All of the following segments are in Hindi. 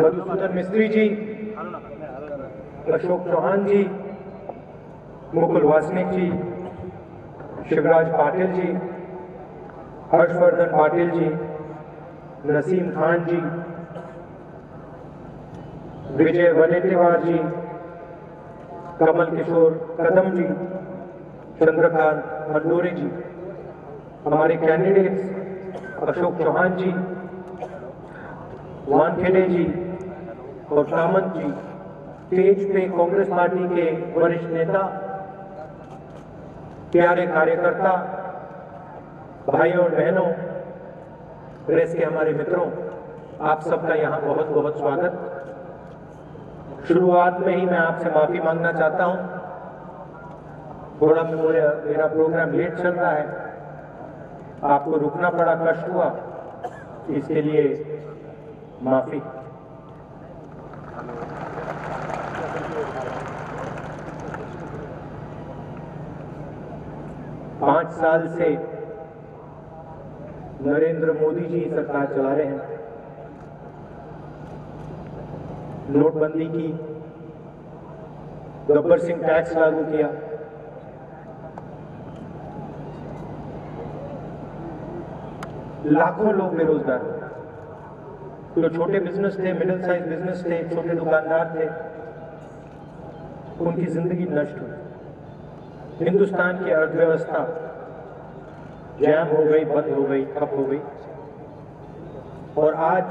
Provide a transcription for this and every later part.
मधुसूदन मिस्त्री जी, अशोक चौहान जी, मुकुल वासनिक जी, शिवराज पाटिल जी, हर्षवर्धन पाटिल जी, नसीम खान जी, विजय वडेट्टीवार जी, कमल किशोर कदम जी, चंद्रकांत हंडोरे जी, हमारे कैंडिडेट्स अशोक चौहान जी, वानखेड़े जी और कामत जी, स्टेज पे कांग्रेस पार्टी के वरिष्ठ नेता, प्यारे कार्यकर्ता, भाइयों और बहनों, प्रेस के हमारे मित्रों, आप सबका यहाँ बहुत बहुत स्वागत। शुरुआत में ही मैं आपसे माफी मांगना चाहता हूँ, थोड़ा मेरा प्रोग्राम लेट चल रहा है, आपको रुकना पड़ा, कष्ट हुआ, इसके लिए माफी। पांच साल से नरेंद्र मोदी जी सरकार चला रहे हैं। नोटबंदी की, गब्बर सिंह टैक्स लागू किया, लाखों लोग बेरोजगार हुए। जो छोटे बिजनेस थे, मिडिल साइज बिजनेस थे, छोटे दुकानदार थे, उनकी जिंदगी नष्ट हुई। हिंदुस्तान की अर्थव्यवस्था जैम हो गई, बंद हो गई, ठप हो गई। और आज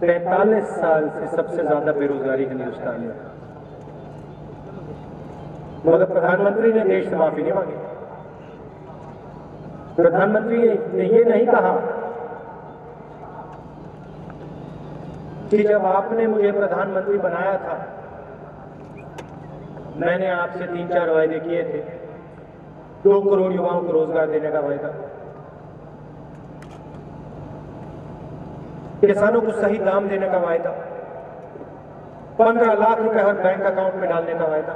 45 साल से सबसे ज्यादा बेरोजगारी हिंदुस्तान में। मगर प्रधानमंत्री ने देश से माफी नहीं मांगी। प्रधानमंत्री ने ये नहीं कहा कि जब आपने मुझे प्रधानमंत्री बनाया था, मैंने आपसे 3-4 वायदे किए थे। 2 करोड़ युवाओं को रोजगार देने का वायदा, किसानों को सही दाम देने का वायदा, 15 लाख रुपए हर बैंक अकाउंट में डालने का वायदा।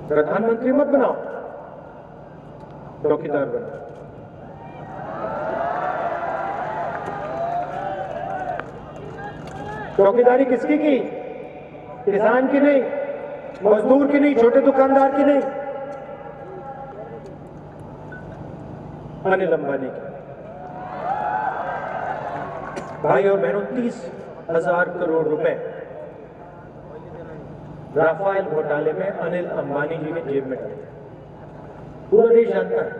प्रधानमंत्री मत बनाओ, चौकीदार बनाओ। चौकीदारी किसकी की? किसान की नहीं, मजदूर की नहीं, छोटे दुकानदार की नहीं, अनिल अंबानी की। भाई और बहनों, 30,000 करोड़ रुपए राफेल घोटाले में अनिल अंबानी जी ने जेब में डाले। पूरा देश जानता है।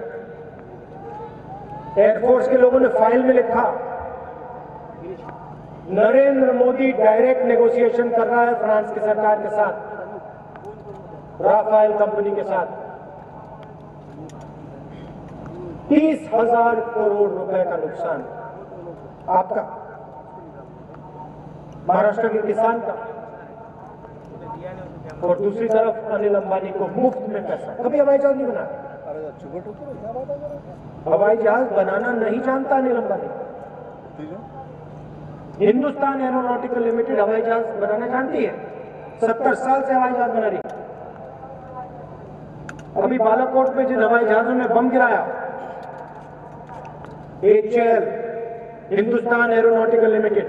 एयरफोर्स के लोगों ने फाइल में लिखा, नरेंद्र मोदी डायरेक्ट नेगोशिएशन कर रहा है फ्रांस की सरकार के साथ, राफेल कंपनी के साथ। 30,000 करोड़ रुपए का नुकसान आपका, महाराष्ट्र के किसान का। और दूसरी तरफ अनिल अंबानी को मुफ्त में पैसा। कभी हवाई जहाज नहीं बना, हवाई जहाज बनाना नहीं जानता अनिल अंबानी। हिंदुस्तान एरोनॉटिकल लिमिटेड हवाई जहाज बनाना जानती है, 70 साल से हवाई जहाज बना रही। अभी बालाकोट में जिन हवाई जहाजों ने बम गिराया, HAL, Hindustan aeronautical limited,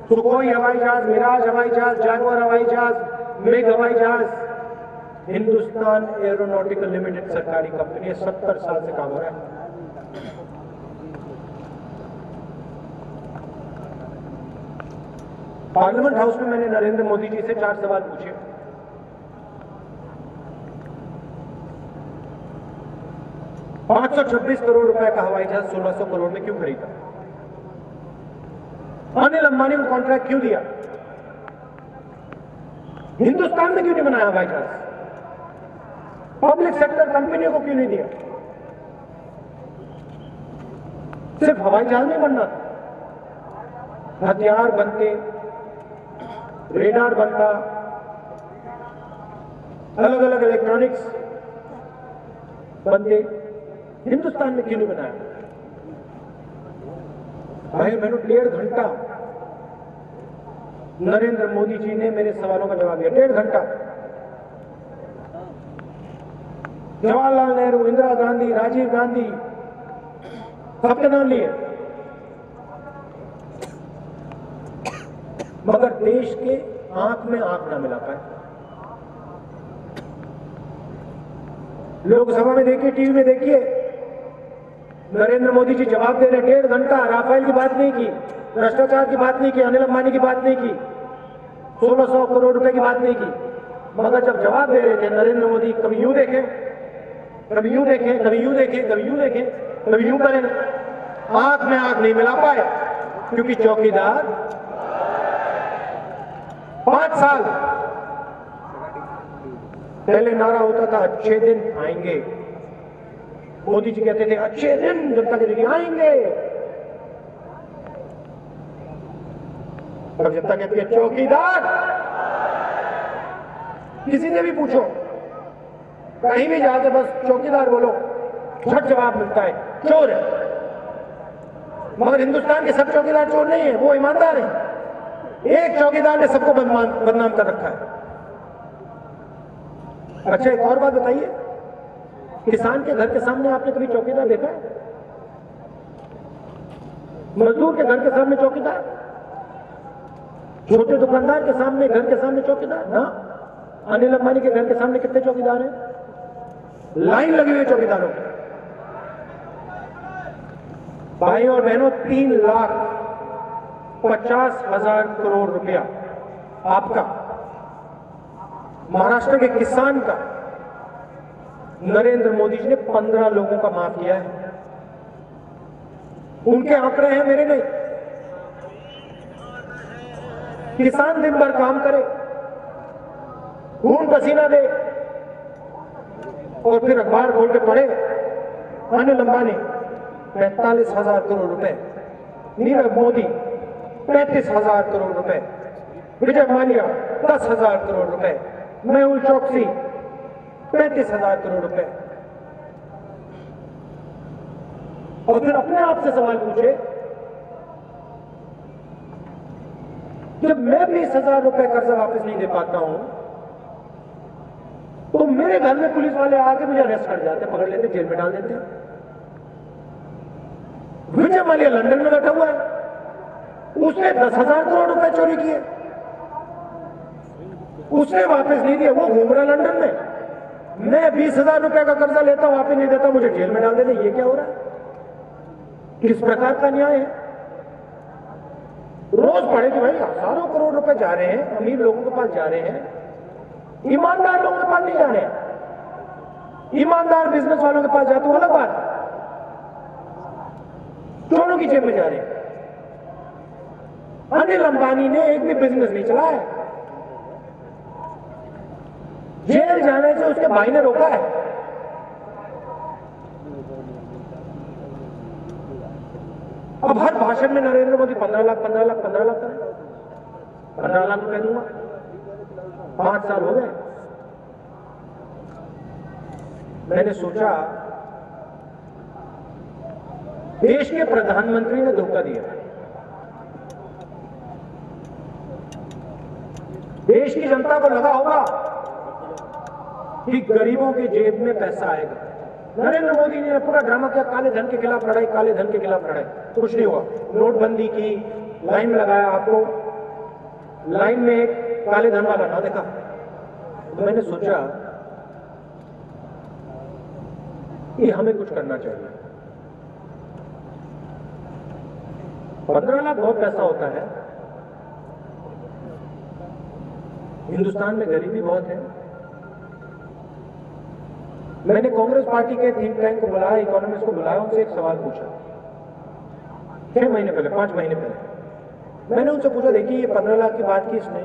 Sukhoi हवाई जहाज, मिराज हवाई जहाज, जैगुआर हवाई जहाज, मिग हवाई जहाज, हिंदुस्तान एरोनॉटिकल लिमिटेड सरकारी कंपनी है, 70 साल से काम हो रहा है। पार्लियामेंट हाउस में मैंने नरेंद्र मोदी जी से 4 सवाल पूछे। $526 करोड़ रुपए का हवाई जहाज 1600 करोड़ में क्यों खरीदा? अनिल अंबानी को कॉन्ट्रैक्ट क्यों दिया? हिंदुस्तान में क्यों नहीं बनाया हवाई जहाज? पब्लिक सेक्टर कंपनियों को क्यों नहीं दिया? सिर्फ हवाई जहाज नहीं बनना, हथियार बनते, रेडार बनता, अलग अलग इलेक्ट्रॉनिक्स बनते, हिंदुस्तान में क्यों नहीं बनाया? भाई मैंने 1.5 घंटा नरेंद्र मोदी जी ने मेरे सवालों का जवाब दिया। 1.5 घंटा। जवाहरलाल नेहरू, इंदिरा गांधी, राजीव गांधी, सबके नाम लिए। मगर देश के आंख में आंख ना मिला पाए। लोकसभा में देखिए, टीवी में देखिए, नरेंद्र मोदी जी जवाब दे रहे, 1.5 घंटा राफेल की बात नहीं की, भ्रष्टाचार की बात नहीं की, अनिल अंबानी की बात नहीं की, 1600 करोड़ रुपए की बात नहीं की। मगर जब जवाब दे रहे थे नरेंद्र मोदी, कभी यूं देखें, कभी यूं देखें, कभी यूं देखें, कभी यूं देखें, कभी यूं करें, आंख में आंख नहीं मिला पाए, क्योंकि चौकीदार 5 साल पहले नारा होता था अच्छे दिन आएंगे, मोदी जी कहते थे अच्छे दिन जनता के लिए आएंगे, अब जनता कहती है चौकीदार। किसी से भी पूछो, कहीं भी जाते बस चौकीदार बोलो, झट जवाब मिलता है चोर है। मगर हिंदुस्तान के सब चौकीदार चोर नहीं है, वो ईमानदार है। एक चौकीदार ने सबको बदनाम कर रखा है। अच्छा, एक और बात बताइए, किसान के घर के सामने आपने कभी चौकीदार देखा है? मजदूर के घर के सामने चौकीदार? छोटे दुकानदार के सामने, घर के सामने चौकीदार ना? अनिल अंबानी के घर के सामने कितने चौकीदार हैं? लाइन लगी हुई चौकीदारों की। भाई और बहनों, 3,50,000 करोड़ रुपया आपका, महाराष्ट्र के किसान का, नरेंद्र मोदी जी ने 15 लोगों का माफ किया है। उनके आंकड़े हैं, मेरे नहीं। किसान दिन भर काम करे, खून पसीना दे, और फिर अखबार खोल के पढ़े, अनिल अंबानी 45,000 करोड़ रुपए, नीरव मोदी 35,000 करोड़ रुपए, विजय माल्या 10,000 करोड़ रुपए, मेहुल चोकसी 35,000 करोड़ रुपए। और फिर अपने आप से सवाल पूछे, जब मैं 20,000 रुपए कर्जा वापस नहीं दे पाता हूं, तो मेरे घर में पुलिस वाले आके मुझे अरेस्ट कर जाते, पकड़ लेते, जेल में डाल देते। विजय माल्या लंदन में बैठा हुआ है, उसने 10,000 करोड़ रुपए चोरी किए, उसने वापस नहीं दिया, वो घूम रहा लंदन में। मैं 20,000 रुपए का कर्जा लेता हूं, वापस नहीं देता, मुझे जेल में डाल देते। ये क्या हो रहा है? किस प्रकार का न्याय है? रोज पढ़े कि भाई हजारों करोड़ रुपए जा रहे हैं, अमीर लोगों के पास जा रहे हैं, ईमानदार लोगों के पास नहीं जा रहे हैं। ईमानदार बिजनेस वालों के पास जाते हो अलग बात, चोरों की जेब में जा रहे हैं। अनिल अंबानी ने एक भी बिजनेस नहीं चलाया, जेल जाने से उसके भाई ने रोका है। अब हर भाषण में नरेंद्र मोदी 15 लाख 15 लाख 15 लाख करें, 15 लाख रुपए दूंगा। 5 साल हो गए। मैंने सोचा देश के प्रधानमंत्री ने धोखा दिया, देश की जनता को लगा होगा कि गरीबों की जेब में पैसा आएगा। नरेंद्र मोदी ने पूरा ड्रामा किया, काले धन के खिलाफ लड़ाई, काले धन के खिलाफ लड़ाई, कुछ नहीं हुआ। नोटबंदी की, लाइन में लगाया, आपको लाइन में एक काले धन वाला ना देखा। तो मैंने सोचा कि हमें कुछ करना चाहिए। 15 लाख बहुत पैसा होता है, हिंदुस्तान में गरीबी बहुत है। मैंने कांग्रेस पार्टी के थिंक टैंक को बुलाया, इकोनॉमिस्ट को बुलाया, उनसे एक सवाल पूछा 6 महीने पहले, 5 महीने पहले। मैंने उनसे पूछा, देखिए ये 15 लाख की बात की, इसने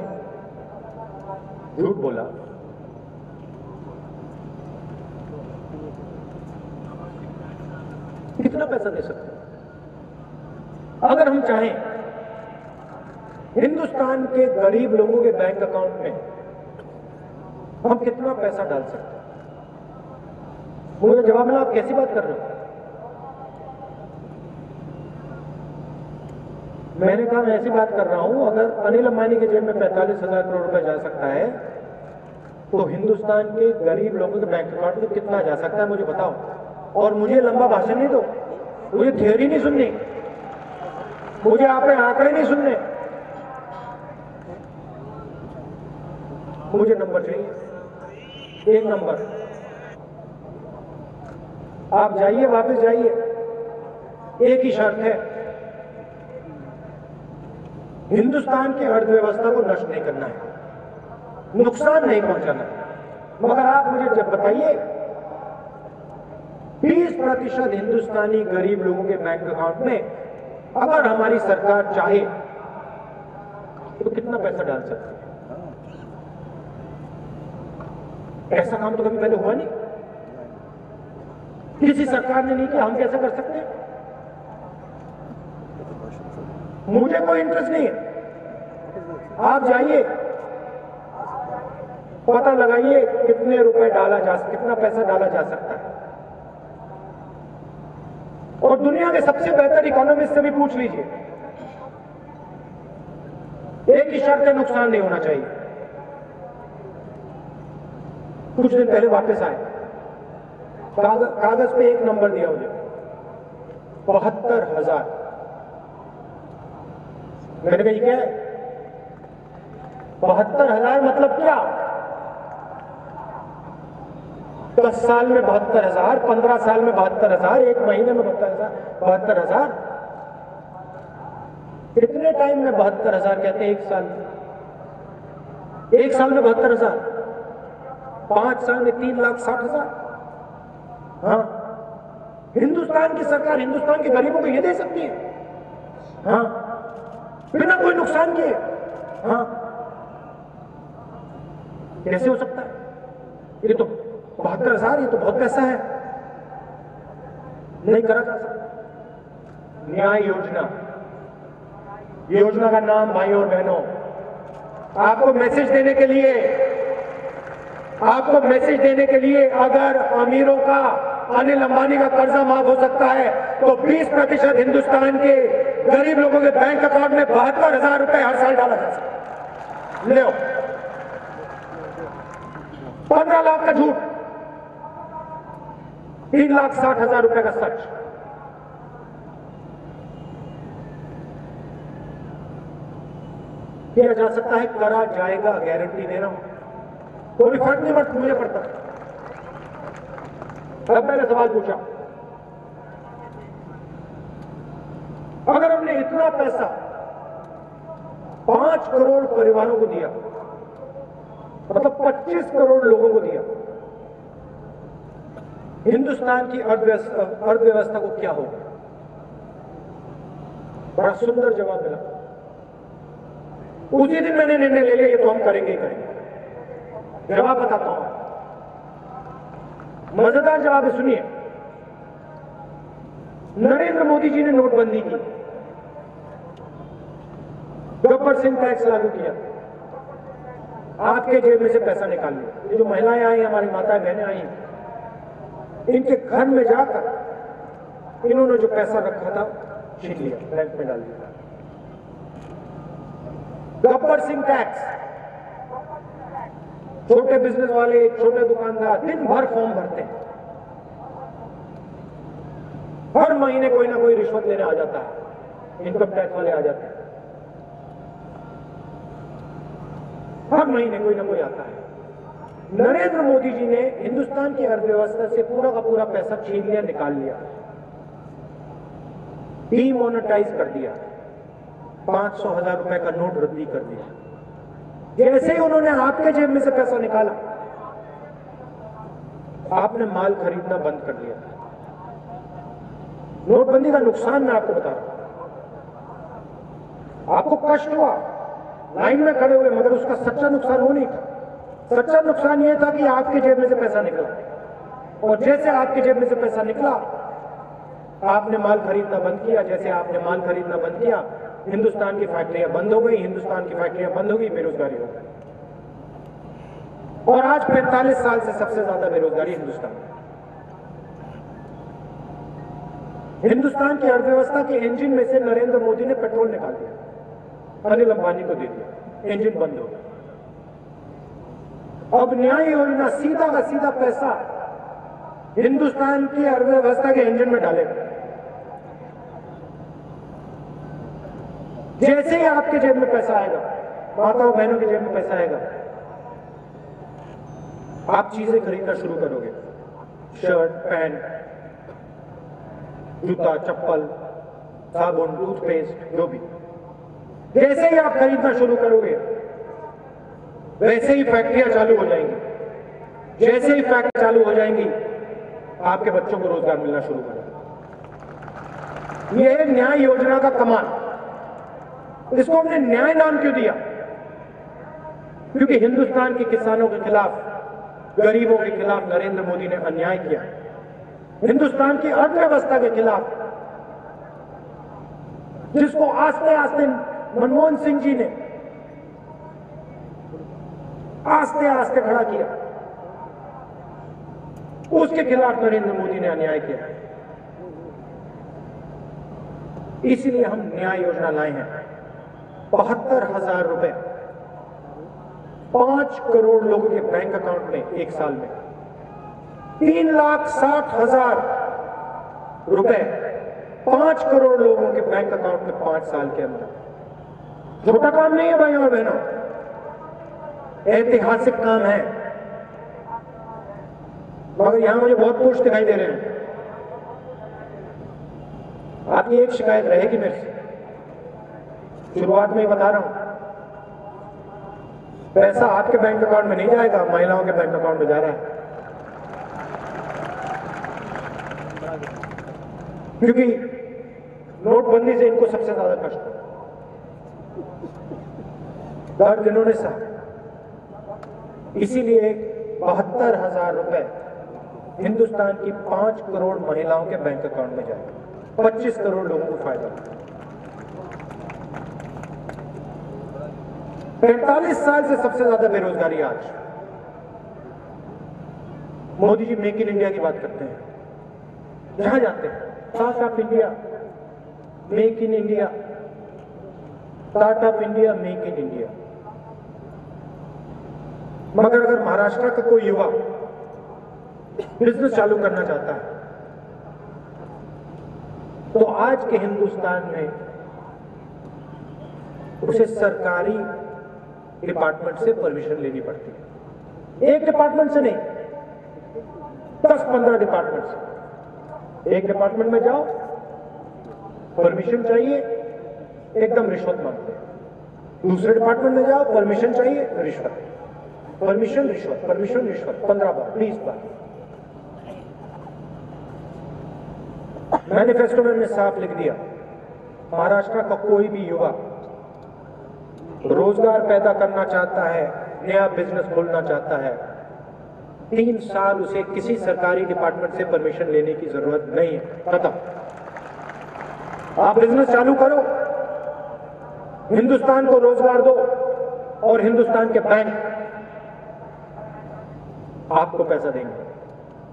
झूठ बोला, कितना पैसा दे सकते हैं? अगर हम चाहें हिंदुस्तान के गरीब लोगों के बैंक अकाउंट में हम कितना पैसा डाल सकते हैं? मुझे जवाब मिला, आप कैसी बात कर रहे हो? मैंने कहा, मैं ऐसी बात कर रहा हूं, अगर अनिल अंबानी के जेब में 45,000 करोड़ रुपए जा सकता है, तो हिंदुस्तान के गरीब लोगों के बैंक अकाउंट में कितना जा सकता है, मुझे बताओ। और मुझे लंबा भाषण नहीं दो, मुझे थियोरी नहीं सुननी, मुझे आपके आंकड़े नहीं सुनने, मुझे नंबर चाहिए, एक नंबर। आप जाइए, वापस जाइए, एक ही शर्त है, हिंदुस्तान की अर्थव्यवस्था को नष्ट नहीं करना है, नुकसान नहीं पहुंचाना है। मगर आप मुझे जब बताइए 20% हिंदुस्तानी गरीब लोगों के बैंक अकाउंट में अगर हमारी सरकार चाहे तो कितना पैसा डाल सकती है? ऐसा काम तो कभी पहले हुआ नहीं, किसी सरकार ने नहीं किया, हम कैसे कर सकते हैं? मुझे कोई इंटरेस्ट नहीं है, आप जाइए, पता लगाइए कितने रुपए कितना पैसा डाला जा सकता है, और दुनिया के सबसे बेहतर इकोनॉमिस्ट से भी पूछ लीजिए। एक ही शर्त है, नुकसान नहीं होना चाहिए। कुछ दिन पहले वापस आए, कागज पे एक नंबर दिया मुझे, 72,000। मैंने कहा क्या है? 72,000 मतलब क्या? 10 साल में 72,000, 15 साल में 72,000, एक महीने में 72,000। कितने टाइम में 72,000 कहते हैं? एक साल में 72,000, 5 साल में 3,60,000। हाँ, हिंदुस्तान की सरकार हिंदुस्तान के गरीबों को ये दे सकती है? हाँ, बिना कोई नुकसान किए। हाँ, कैसे हो सकता है? ये तो 72,000, ये तो बहुत पैसा है, नहीं करा जा सकता। न्याय योजना, योजना का नाम भाई और बहनों, आपको मैसेज देने के लिए अगर अमीरों का, अनिल अंबानी का कर्जा माफ हो सकता है तो 20% हिंदुस्तान के गरीब लोगों के बैंक अकाउंट में 72,000 रुपए हर साल डाला जा सकता है। ले 15 लाख का झूठ, 3,60,000 रुपए का सच। किया जा सकता है, करा जाएगा, गारंटी दे रहा हूं, कोई फर्क नहीं पड़ता, मुझे पड़ता। अब मैंने सवाल पूछा, अगर हमने इतना पैसा 5 करोड़ परिवारों को दिया, मतलब 25 करोड़ लोगों को दिया, हिंदुस्तान की अर्थव्यवस्था को क्या होगा? बड़ा सुंदर जवाब मिला। उसी दिन मैंने निर्णय ले लिया, ये तो हम करेंगे ही करेंगे। जवाब बताता हूं, मजेदार जवाब है, सुनिए। नरेंद्र मोदी जी ने नोटबंदी की, गब्बर सिंह टैक्स लागू किया, आपके जेब में से पैसा निकाल लिया। ये जो महिलाएं आई, हमारी माताएं बहनें आई, इनके घर में जाकर इन्होंने जो पैसा रखा था छीन लिया, बैंक में डाल दिया। गब्बर सिंह टैक्स, छोटे बिजनेस वाले, छोटे दुकानदार दिन भर फॉर्म भरते हैं, हर महीने कोई ना कोई रिश्वत लेने आ जाता है, इनकम टैक्स वाले आ जाते हैं, हर महीने कोई ना कोई आता है। नरेंद्र मोदी जी ने हिंदुस्तान की अर्थव्यवस्था से पूरा का पूरा पैसा छीन लिया, निकाल लिया, डीमोनेटाइज कर दिया, 500,000 रुपए का नोट रद्दी कर दिया। जैसे ही उन्होंने आपके जेब में से पैसा निकाला, आपने माल खरीदना बंद कर दिया। नोटबंदी का नुकसान मैं आपको बता रहा हूं। आपको कष्ट हुआ, लाइन में खड़े हुए, मगर उसका सच्चा नुकसान वो नहीं था। सच्चा नुकसान ये था कि आपके जेब में से पैसा निकला, और जैसे आपके जेब में से पैसा निकला, आपने माल खरीदना बंद किया। जैसे आपने माल खरीदना बंद किया, हिंदुस्तान की फैक्ट्रियां बंद हो गई, हिंदुस्तान की फैक्ट्रियां बंद हो गई, बेरोजगारी हो गई, और आज 45 साल से सबसे ज्यादा बेरोजगारी हिंदुस्तान में। हिंदुस्तान की अर्थव्यवस्था के इंजन में से नरेंद्र मोदी ने पेट्रोल निकाल दिया, अनिल अंबानी को दे दिया, इंजन बंद हो गया। अब न्याय योजना सीधा का सीधा पैसा हिंदुस्तान की अर्थव्यवस्था के इंजन में डालेगा। जैसे ही आपके जेब में पैसा आएगा, माताओं बहनों की जेब में पैसा आएगा, आप चीजें खरीदना शुरू करोगे, शर्ट, पैंट, जूता, चप्पल, साबुन, टूथपेस्ट, जो भी, जैसे ही आप खरीदना शुरू करोगे वैसे ही फैक्ट्रियां चालू हो जाएंगी। जैसे ही फैक्ट्री चालू हो जाएंगी आपके बच्चों को रोजगार मिलना शुरू हो जाएगा। यह है न्याय योजना का कमाल। इसको हमने न्याय नाम क्यों दिया? क्योंकि हिंदुस्तान के किसानों के खिलाफ, गरीबों के खिलाफ नरेंद्र मोदी ने अन्याय किया। हिंदुस्तान की अर्थव्यवस्था के खिलाफ, जिसको आस्ते आस्ते मनमोहन सिंह जी ने आस्ते आस्ते खड़ा किया, उसके खिलाफ नरेंद्र मोदी ने अन्याय किया। इसलिए हम न्याय योजना लाए हैं। 72,000 रुपए 5 करोड़ लोगों के बैंक अकाउंट में एक साल में, 3,60,000 रुपए 5 करोड़ लोगों के बैंक अकाउंट में 5 साल के अंदर। छोटा काम नहीं है भाई और बहनों, ऐतिहासिक काम है। मगर यहां मुझे बहुत पुरुष दिखाई दे रहे हैं। आपकी एक शिकायत रहेगी मेरे से, शुरुआत में ही बता रहा हूं, पैसा आपके बैंक अकाउंट में नहीं जाएगा, महिलाओं के बैंक अकाउंट में जा रहा है। क्योंकि नोटबंदी से इनको सबसे ज्यादा कष्ट है, दर्द इन्होंने सहा। इसीलिए 72,000 रुपए हिंदुस्तान की 5 करोड़ महिलाओं के बैंक अकाउंट में जाएगा, 25 करोड़ लोगों को फायदा। 45 साल से सबसे ज्यादा बेरोजगारी आज। Modi ji make in India की बात करते हैं, जहां जाते हैं startup India, make in India, startup India, make in India. मगर अगर महाराष्ट्र का कोई युवा बिजनेस चालू करना चाहता है तो आज के हिंदुस्तान में उसे सरकारी डिपार्टमेंट से परमिशन लेनी पड़ती है। एक डिपार्टमेंट से नहीं, 10-15 डिपार्टमेंट से। एक डिपार्टमेंट में जाओ, परमिशन चाहिए, एकदम रिश्वत मांगते हैं। दूसरे डिपार्टमेंट में जाओ, परमिशन चाहिए, रिश्वत, परमिशन रिश्वत, परमिशन रिश्वत, 15 बार 20 बार। मैनिफेस्टो में हमने साफ लिख दिया, महाराष्ट्र का कोई भी युवा रोजगार पैदा करना चाहता है, नया बिजनेस खोलना चाहता है, 3 साल उसे किसी सरकारी डिपार्टमेंट से परमिशन लेने की जरूरत नहीं है। खत्म। आप बिजनेस चालू करो, हिंदुस्तान को रोजगार दो और हिंदुस्तान के बैंक आपको पैसा देंगे।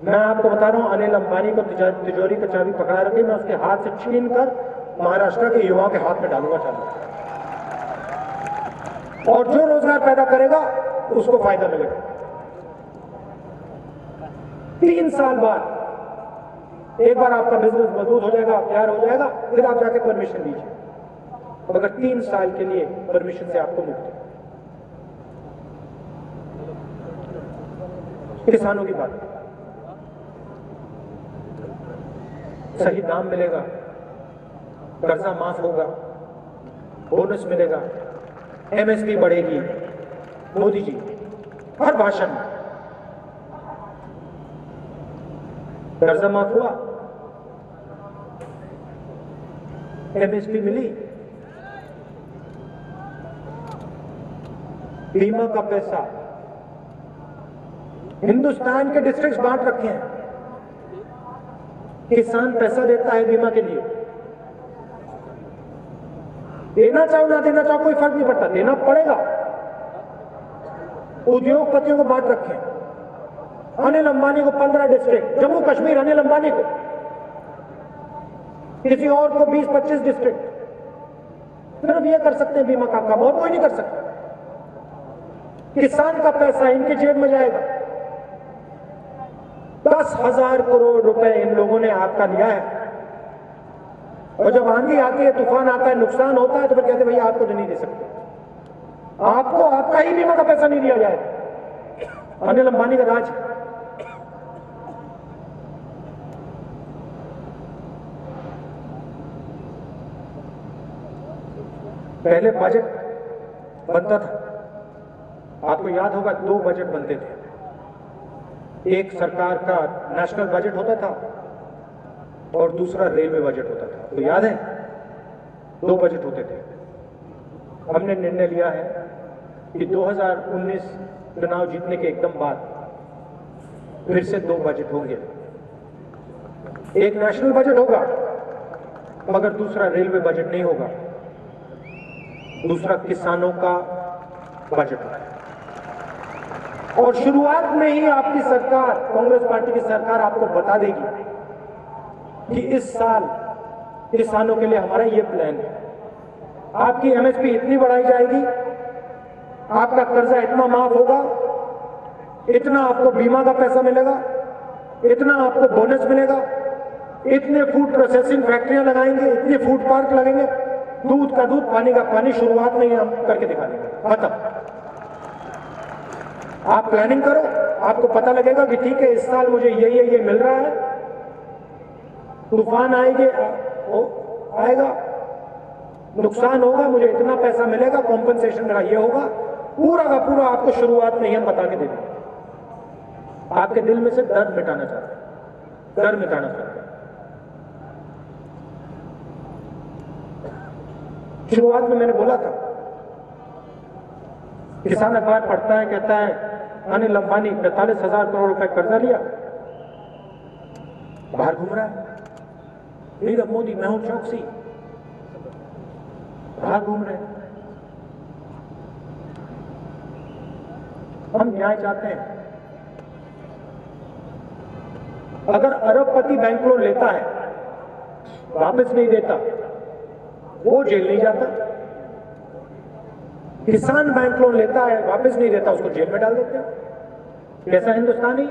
मैं आपको बता रहा हूं, अनिल अंबानी को तिजोरी का चाबी पकड़ा रखी, मैं उसके हाथ से छीन कर महाराष्ट्र के युवाओं के हाथ में डालूंगा चाबी, और जो रोजगार पैदा करेगा उसको फायदा मिलेगा। 3 साल बाद एक बार आपका बिजनेस मजबूत हो जाएगा, तैयार हो जाएगा, फिर आप जाके परमिशन लीजिए। मगर 3 साल के लिए परमिशन से आपको मुक्त है। किसानों की बात, सही दाम मिलेगा, कर्जा माफ होगा, बोनस मिलेगा, एमएसपी बढ़ेगी। मोदी जी हर भाषण में कर्जा माफ हुआ, एमएसपी मिली, बीमा का पैसा हिंदुस्तान के डिस्ट्रिक्ट बांट रखे हैं। किसान पैसा देता है बीमा के लिए, देना चाहो ना देना चाहो कोई फर्क नहीं पड़ता, देना पड़ेगा। उद्योगपतियों को बांट रखे हैं। अनिल अंबानी को 15 डिस्ट्रिक्ट, जम्मू कश्मीर अनिल अंबानी को, किसी और को 20-25 डिस्ट्रिक्ट। सिर्फ ये कर सकते हैं बीमा का काम, और कोई नहीं कर सकता। किसान का पैसा इनकी जेब में जाएगा। 10,000 करोड़ रुपए इन लोगों ने आपका लिया है, और जब आंधी आती है, तूफान आता है, नुकसान होता है, तो फिर कहते हैं भैया आपको तो नहीं दे सकते, आपको आपका ही बीमा का पैसा नहीं दिया जाएगा। अनिल अंबानी का राज है। पहले बजट बनता था, आपको याद होगा 2 बजट बनते थे। एक सरकार का नेशनल बजट होता था और दूसरा रेलवे बजट होता था। तो याद है 2 बजट होते थे। हमने निर्णय लिया है कि 2019 चुनाव जीतने के एकदम बाद फिर से 2 बजट होंगे। एक नेशनल बजट होगा मगर दूसरा रेलवे बजट नहीं होगा, दूसरा किसानों का बजट होगा। और शुरुआत में ही आपकी सरकार, कांग्रेस पार्टी की सरकार आपको बता देगी कि इस साल किसानों के लिए हमारा ये प्लान है। आपकी एमएसपी इतनी बढ़ाई जाएगी, आपका कर्जा इतना माफ होगा, इतना आपको बीमा का पैसा मिलेगा, इतना आपको बोनस मिलेगा, इतने फूड प्रोसेसिंग फैक्ट्रियां लगाएंगे, इतने फूड पार्क लगेंगे, दूध का दूध, पानी का पानी, शुरुआत में ही हम करके दिखा देंगे। खत्म। आप प्लानिंग करो, आपको पता लगेगा कि ठीक है इस साल मुझे ये मिल रहा है, तूफान आएगा, नुकसान होगा, मुझे इतना पैसा मिलेगा, कॉम्पनसेशन मेरा ये होगा, पूरा का पूरा आपको शुरुआत में ही हम बता के दे देंगे। आपके दिल में से डर मिटाना चाहते हैं, डर मिटाना चाहते हैं। शुरुआत में मैंने बोला था, किसान अखबार पढ़ता है, कहता है अनिल अंबानी 45,000 करोड़ रुपए कर्जा लिया, बाहर घूम रहा है, नीरव मोदी, मेहुल चौकसी बाहर घूम रहे हैं। हम न्याय चाहते हैं। अगर अरबपति बैंक लोन लेता है, वापस नहीं देता, वो जेल नहीं जाता। किसान बैंक लोन लेता है, वापस नहीं देता, उसको जेल में डाल देते हैं। कैसा हिंदुस्तान है?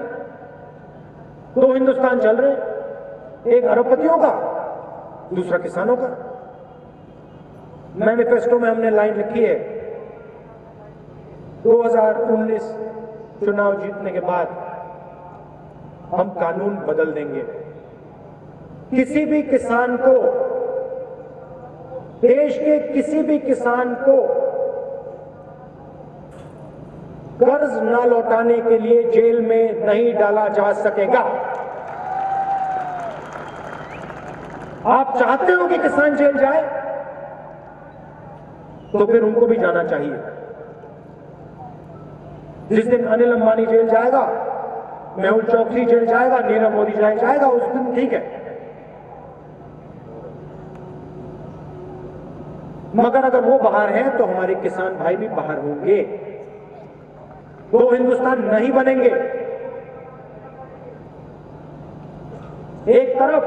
2 हिंदुस्तान चल रहे, एक अरबपतियों का, दूसरा किसानों का। मैनिफेस्टो में हमने लाइन लिखी है, 2019 चुनाव जीतने के बाद हम कानून बदल देंगे। किसी भी किसान को, देश के किसी भी किसान को कर्ज न लौटाने के लिए जेल में नहीं डाला जा सकेगा। आप चाहते हो कि किसान जेल जाए, तो फिर उनको भी जाना चाहिए। जिस दिन अनिल अंबानी जेल जाएगा, मेहुल चौकसी जेल जाएगा, नीरव मोदी जेल जाएगा, उस दिन ठीक है। मगर अगर वो बाहर हैं तो हमारे किसान भाई भी बाहर होंगे। 2 हिंदुस्तान नहीं बनेंगे। एक तरफ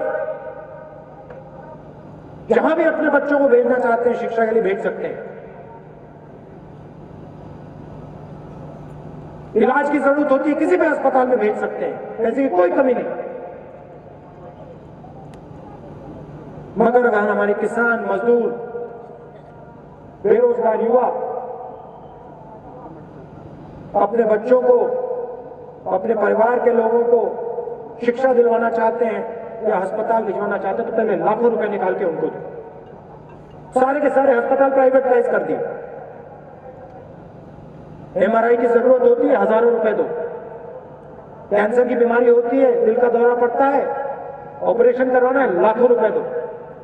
जहां भी अपने बच्चों को भेजना चाहते हैं, शिक्षा के लिए भेज सकते हैं, इलाज की जरूरत होती है किसी भी अस्पताल में भेज सकते हैं, ऐसी कोई कमी नहीं। मगर अगर हमारे किसान, मजदूर, बेरोजगार युवा अपने बच्चों को, अपने परिवार के लोगों को शिक्षा दिलवाना चाहते हैं या अस्पताल भिजवाना चाहते हैं, तो पहले लाखों रुपए निकाल के उनको दो। सारे के सारे अस्पताल प्राइवेटाइज कर दिए। एमआरआई की जरूरत होती है, हजारों रुपए दो। कैंसर की बीमारी होती है, दिल का दौरा पड़ता है, ऑपरेशन करवाना है, लाखों रुपए दो।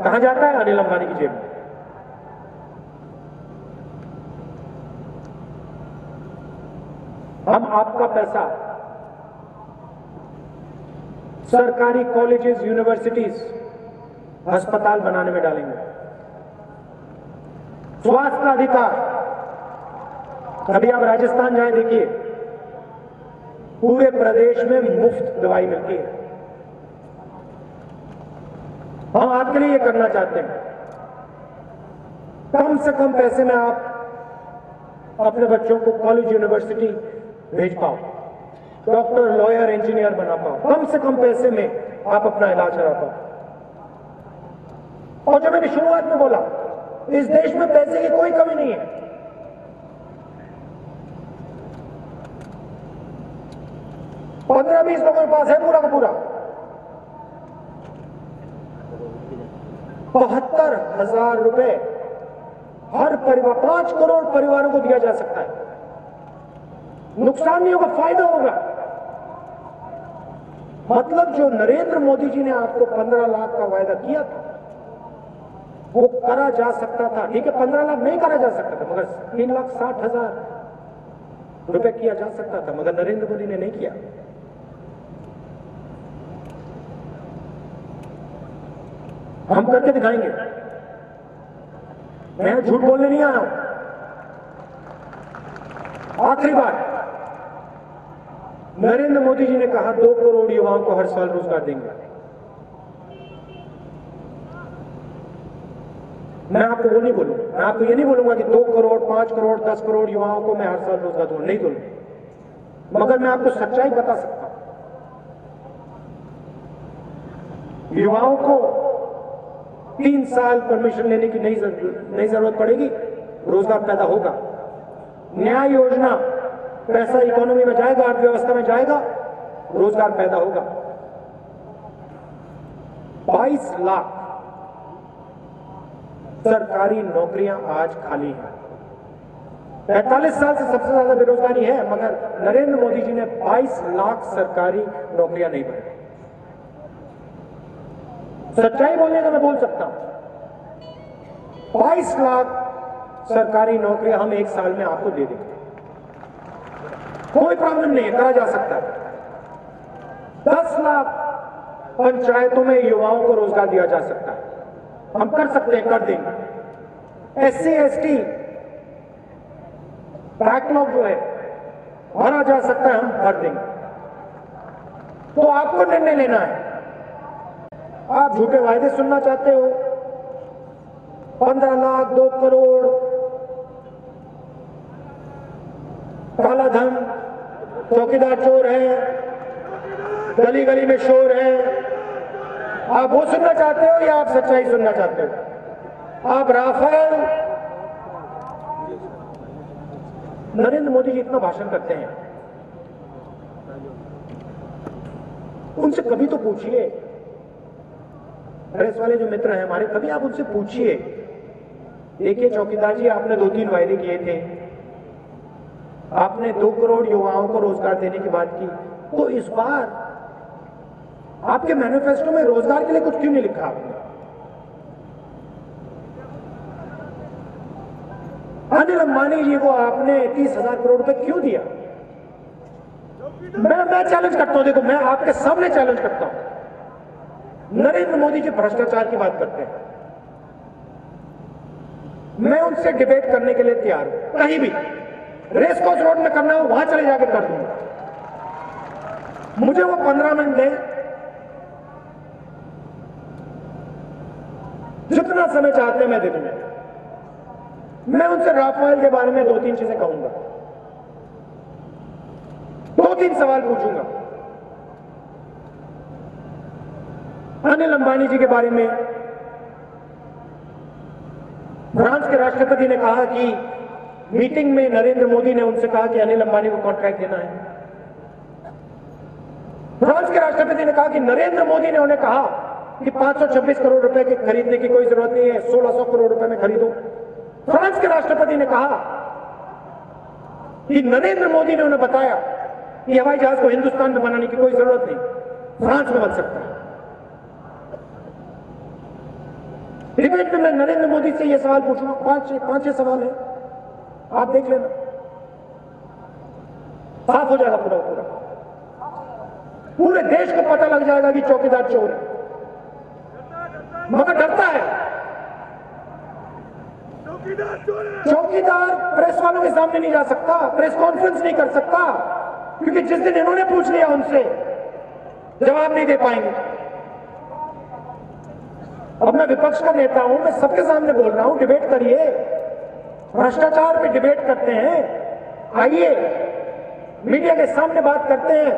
कहां जाता है? अनिल अंबानी की जेब में। हम आपका पैसा सरकारी कॉलेजेस, यूनिवर्सिटीज, अस्पताल बनाने में डालेंगे। स्वास्थ्य का अधिकार, अभी आप राजस्थान जाएं, देखिए पूरे प्रदेश में मुफ्त दवाई मिलती है। हम आपके लिए ये करना चाहते हैं। कम से कम पैसे में आप अपने बच्चों को कॉलेज, यूनिवर्सिटी भेज पाओ, डॉक्टर, लॉयर, इंजीनियर बना पाओ। कम से कम पैसे में आप अपना इलाज करा पाओ। और जो मैंने शुरुआत में बोला, इस देश में पैसे की कोई कमी नहीं है। 15-20 लोगों के पास है पूरा का पूरा। 72,000 रुपए हर परिवार, 5 करोड़ परिवारों को दिया जा सकता है। नुकसान नहीं होगा, फायदा होगा। मतलब जो नरेंद्र मोदी जी ने आपको 15 लाख का वायदा किया था वो करा जा सकता था। ठीक है, 15 लाख नहीं करा जा सकता था, मगर 3,60,000 रुपए किया जा सकता था, मगर नरेंद्र मोदी ने नहीं किया। हम करके दिखाएंगे। मैं झूठ बोलने नहीं आया हूं। आखिरी बार, नरेंद्र मोदी जी ने कहा 2 करोड़ युवाओं को हर साल रोजगार देंगे। मैं आपको वो नहीं बोलूंगा, मैं आपको ये नहीं बोलूंगा कि 2 करोड़, 5 करोड़, 10 करोड़ युवाओं को मैं हर साल रोजगार दूंगा, नहीं दूंगा। मगर मैं आपको सच्चाई बता सकता हूं। युवाओं को 3 साल परमिशन लेने की नई जरूरत पड़ेगी, रोजगार पैदा होगा। न्याय योजना, पैसा इकोनॉमी में जाएगा, अर्थव्यवस्था में जाएगा, रोजगार पैदा होगा। 22 लाख सरकारी नौकरियां आज खाली हैं। 45 साल से सबसे ज्यादा बेरोजगारी है, मगर नरेंद्र मोदी जी ने 22 लाख सरकारी नौकरियां नहीं बनाई। सच्चाई बोलने का मैं बोल सकता हूं, 22 लाख सरकारी नौकरियां हम 1 साल में आपको दे देंगे। कोई प्रॉब्लम नहीं है, करा जा सकता है। 10 लाख पंचायतों में युवाओं को रोजगार दिया जा सकता है, हम कर सकते हैं, कर देंगे। SC ST बैकलॉग जो है भरा जा सकता है, हम भर देंगे। तो आपको निर्णय लेना है। आप झूठे वायदे सुनना चाहते हो, 15 लाख, 2 करोड़, काला धन, चौकीदार चोर है, गली गली में शोर है, आप वो सुनना चाहते हो या आप सच्चाई सुनना चाहते हो? आप राफेल, नरेंद्र मोदी जी इतना भाषण करते हैं, उनसे कभी तो पूछिए। प्रेस वाले जो मित्र हैं हमारे, कभी आप उनसे पूछिए, देखिए चौकीदार जी, आपने 2-3 वायदे किए थे, आपने 2 करोड़ युवाओं को रोजगार देने की बात की, तो इस बार आपके मैनिफेस्टो में रोजगार के लिए कुछ क्यों नहीं लिखा आपने? अनिल अंबानी जी को आपने 30,000 करोड़ रुपए क्यों दिया? मैं चैलेंज करता हूं, देखो मैं आपके सामने चैलेंज करता हूं। नरेंद्र मोदी जी भ्रष्टाचार की बात करते हैं, मैं उनसे डिबेट करने के लिए तैयार हूं। कहीं भी रेस कोर्स रोड में करना हो वहां चले जाकर कर दूंगा। मुझे वो 15 मिनट दें, जितना समय चाहते हैं मैं दे दूंगा। मैं उनसे राफेल के बारे में 2-3 चीजें कहूंगा, 2-3 सवाल पूछूंगा। अनिल अंबानी जी के बारे में फ्रांस के राष्ट्रपति ने कहा कि मीटिंग में नरेंद्र मोदी ने उनसे कहा कि अनिल अंबानी को कॉन्ट्रैक्ट देना है। फ्रांस के राष्ट्रपति ने कहा कि नरेंद्र मोदी ने उन्हें कहा कि 526 करोड़ रुपए के खरीदने की कोई जरूरत नहीं है, 1600 करोड़ रुपए में खरीदो। फ्रांस के राष्ट्रपति ने कहा कि नरेंद्र मोदी ने उन्हें बताया कि हवाई जहाज को हिंदुस्तान में बनाने की कोई जरूरत नहीं, फ्रांस में बन सकता है। डिबेट में मैं नरेंद्र मोदी से यह सवाल पूछूंगा, 5-6 सवाल है, आप देख लेना, साफ हो जाएगा पूरा। पूरे देश को पता लग जाएगा कि चौकीदार चोर है, मगर डरता है। चौकीदार प्रेस वालों के सामने नहीं जा सकता, प्रेस कॉन्फ्रेंस नहीं कर सकता, क्योंकि जिस दिन इन्होंने पूछ लिया उनसे जवाब नहीं दे पाएंगे। अब मैं विपक्ष का नेता हूं, मैं सबके सामने बोल रहा हूं, डिबेट करिए, भ्रष्टाचार पे डिबेट करते हैं, आइए मीडिया के सामने बात करते हैं,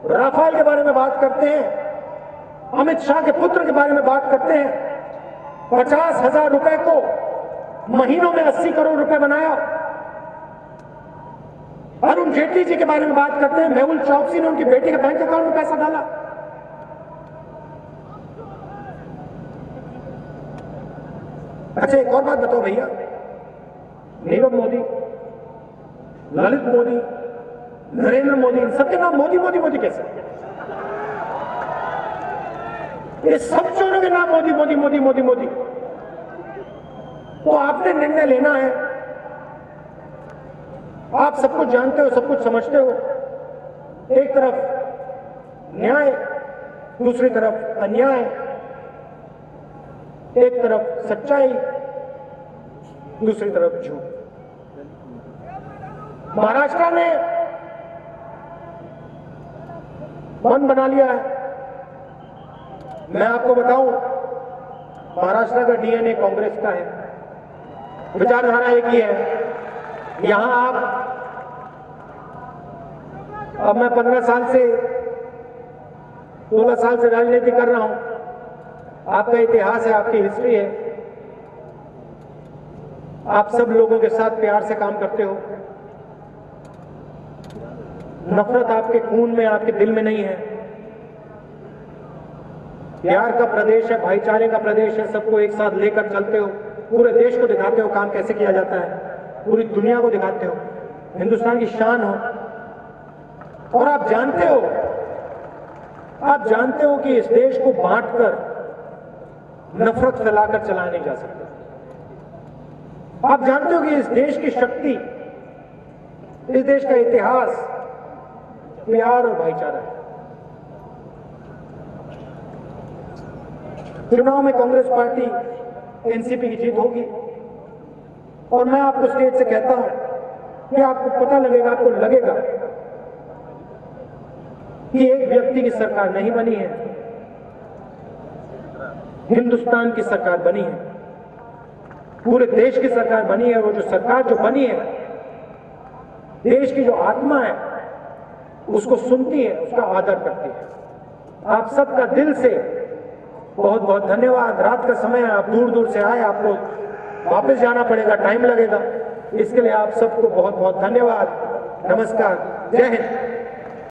राफेल के बारे में बात करते हैं, अमित शाह के पुत्र के बारे में बात करते हैं। 50,000 रुपए को महीनों में 80 करोड़ रुपए बनाया। अरुण अरुण जेटली जी के बारे में बात करते हैं, मेहुल चौकसी ने उनकी बेटी के बैंक अकाउंट में पैसा डाला। अच्छा एक और बात बताओ भैया, नीरव मोदी, ललित मोदी, नरेंद्र मोदी, इन सबके नाम मोदी मोदी मोदी कैसे? ये सब चोरों के नाम मोदी मोदी मोदी मोदी मोदी। तो आपने निर्णय लेना है, आप सब कुछ जानते हो, सब कुछ समझते हो। एक तरफ न्याय, दूसरी तरफ अन्याय, एक तरफ सच्चाई, दूसरी तरफ झूठ। महाराष्ट्र ने मन बना लिया है। मैं आपको बताऊं, महाराष्ट्र का डीएनए कांग्रेस का है, विचारधारा एक ही है। यहां आप, अब मैं 15 साल से 16 साल से राजनीति कर रहा हूं, आपका इतिहास है, आपकी हिस्ट्री है, आप सब लोगों के साथ प्यार से काम करते हो। नफरत आपके खून में, आपके दिल में नहीं है। प्यार का प्रदेश है, भाईचारे का प्रदेश है, सबको एक साथ लेकर चलते हो, पूरे देश को दिखाते हो काम कैसे किया जाता है, पूरी दुनिया को दिखाते हो, हिंदुस्तान की शान हो। और आप जानते हो कि इस देश को बांटकर, नफरत फैलाकर चलाया नहीं जा सकता। आप जानते हो कि इस देश की शक्ति, इस देश का इतिहास प्यार और भाईचारा है। चुनाव में कांग्रेस पार्टी एनसीपी की जीत होगी, और मैं आपको स्टेज से कहता हूं कि आपको पता लगेगा, आपको लगेगा कि एक व्यक्ति की सरकार नहीं बनी है, हिंदुस्तान की सरकार बनी है, पूरे देश की सरकार बनी है। वो जो सरकार जो बनी है, देश की जो आत्मा है उसको सुनती है, उसका आदर करती है। आप सबका दिल से बहुत बहुत धन्यवाद। रात का समय है, आप दूर दूर से आए, आपको वापस जाना पड़ेगा, टाइम लगेगा, इसके लिए आप सबको बहुत बहुत धन्यवाद। नमस्कार, जय हिंद।